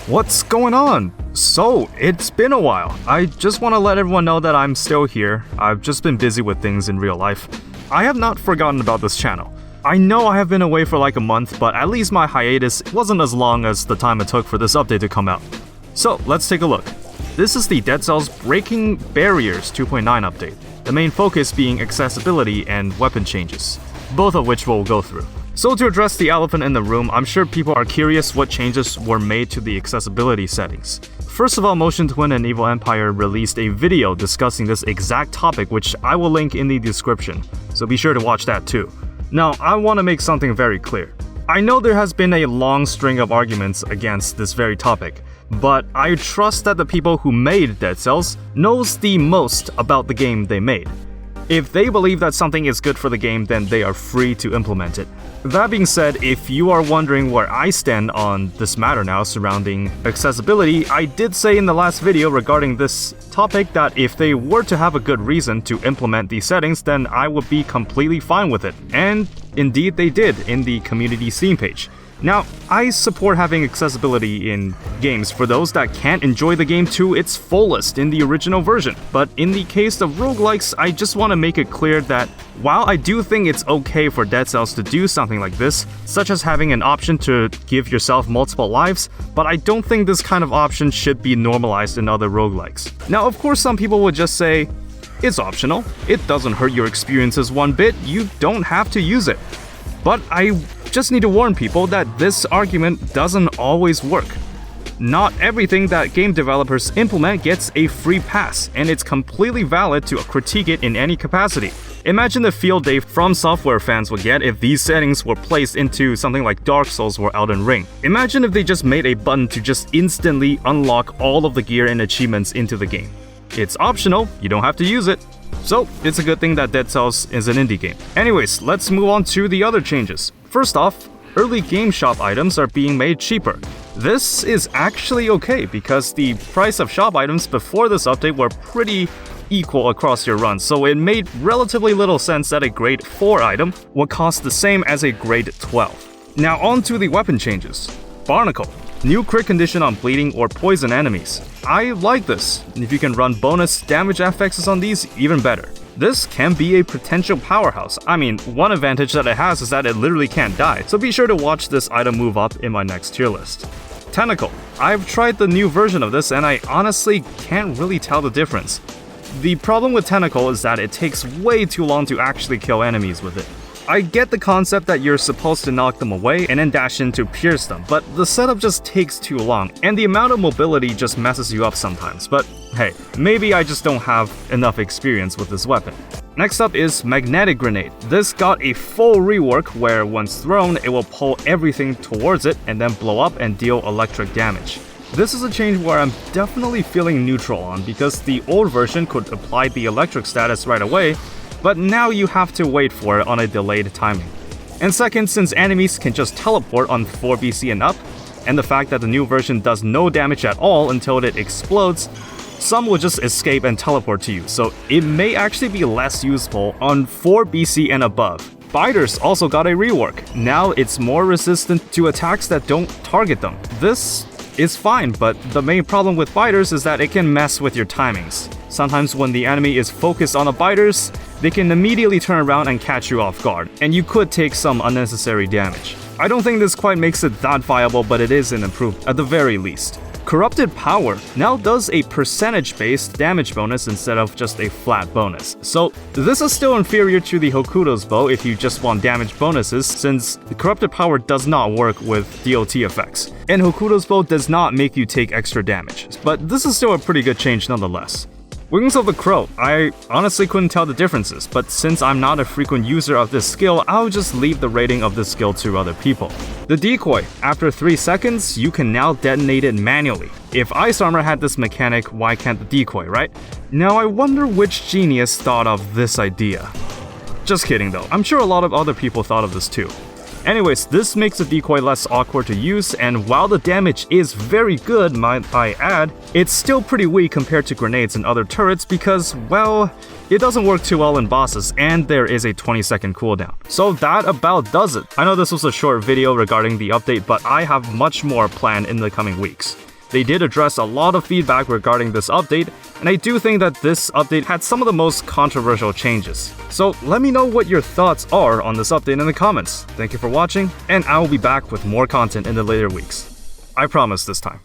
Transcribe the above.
What's going on? So, it's been a while. I just want to let everyone know that I'm still here. I've just been busy with things in real life. I have not forgotten about this channel. I know I have been away for like a month, but at least my hiatus wasn't as long as the time it took for this update to come out. So, let's take a look. This is the Dead Cells Breaking Barriers 2.9 update, the main focus being accessibility and weapon changes, both of which we'll go through. So to address the elephant in the room, I'm sure people are curious what changes were made to the accessibility settings. First of all, Motion Twin and Evil Empire released a video discussing this exact topic, which I will link in the description, so be sure to watch that too. Now, I want to make something very clear. I know there has been a long string of arguments against this very topic, but I trust that the people who made Dead Cells knows the most about the game they made. If they believe that something is good for the game, then they are free to implement it. That being said, if you are wondering where I stand on this matter now surrounding accessibility, I did say in the last video regarding this topic that if they were to have a good reason to implement these settings, then I would be completely fine with it. And indeed they did in the community Steam page. Now, I support having accessibility in games for those that can't enjoy the game to its fullest in the original version, but in the case of roguelikes, I just want to make it clear that while I do think it's okay for Dead Cells to do something like this, such as having an option to give yourself multiple lives, but I don't think this kind of option should be normalized in other roguelikes. Now, of course, some people would just say, it's optional, it doesn't hurt your experiences one bit, you don't have to use it. But I just need to warn people that this argument doesn't always work. Not everything that game developers implement gets a free pass, and it's completely valid to critique it in any capacity. Imagine the field day From Software fans would get if these settings were placed into something like Dark Souls or Elden Ring. Imagine if they just made a button to just instantly unlock all of the gear and achievements into the game. It's optional, you don't have to use it. So, it's a good thing that Dead Cells is an indie game. Anyways, let's move on to the other changes. First off, early game shop items are being made cheaper. This is actually okay because the price of shop items before this update were pretty equal across your run, so it made relatively little sense that a grade 4 item would cost the same as a grade 12. Now on to the weapon changes. Barnacle. New crit condition on bleeding or poison enemies. I like this. If you can run bonus damage FXs on these, even better. This can be a potential powerhouse. I mean, one advantage that it has is that it literally can't die, so be sure to watch this item move up in my next tier list. Tentacle. I've tried the new version of this and I honestly can't really tell the difference. The problem with Tentacle is that it takes way too long to actually kill enemies with it. I get the concept that you're supposed to knock them away and then dash in to pierce them, but the setup just takes too long, and the amount of mobility just messes you up sometimes, but hey, maybe I just don't have enough experience with this weapon. Next up is Magnetic Grenade. This got a full rework where once thrown, it will pull everything towards it and then blow up and deal electric damage. This is a change where I'm definitely feeling neutral on because the old version could apply the electric status right away, but now you have to wait for it on a delayed timing. And second, since enemies can just teleport on 4 BC and up, and the fact that the new version does no damage at all until it explodes, some will just escape and teleport to you, so it may actually be less useful on 4 BC and above. Biters also got a rework. Now it's more resistant to attacks that don't target them. This is fine, but the main problem with biters is that it can mess with your timings. Sometimes when the enemy is focused on the biters, they can immediately turn around and catch you off guard, and you could take some unnecessary damage. I don't think this quite makes it that viable, but it is an improvement at the very least. Corrupted Power now does a percentage-based damage bonus instead of just a flat bonus. So this is still inferior to the Hokuto's bow if you just want damage bonuses, since the Corrupted Power does not work with DOT effects, and Hokuto's bow does not make you take extra damage, but this is still a pretty good change nonetheless. Wings of the Crow. I honestly couldn't tell the differences, but since I'm not a frequent user of this skill, I'll just leave the rating of this skill to other people. The Decoy. After 3 seconds, you can now detonate it manually. If Ice Armor had this mechanic, why can't the Decoy, right? Now I wonder which genius thought of this idea. Just kidding though, I'm sure a lot of other people thought of this too. Anyways, this makes the Decoy less awkward to use, and while the damage is very good, might I add, it's still pretty weak compared to grenades and other turrets because, well, it doesn't work too well in bosses, and there is a 20-second cooldown. So that about does it. I know this was a short video regarding the update, but I have much more planned in the coming weeks. They did address a lot of feedback regarding this update, and I do think that this update had some of the most controversial changes. So let me know what your thoughts are on this update in the comments. Thank you for watching, and I will be back with more content in the later weeks. I promise this time.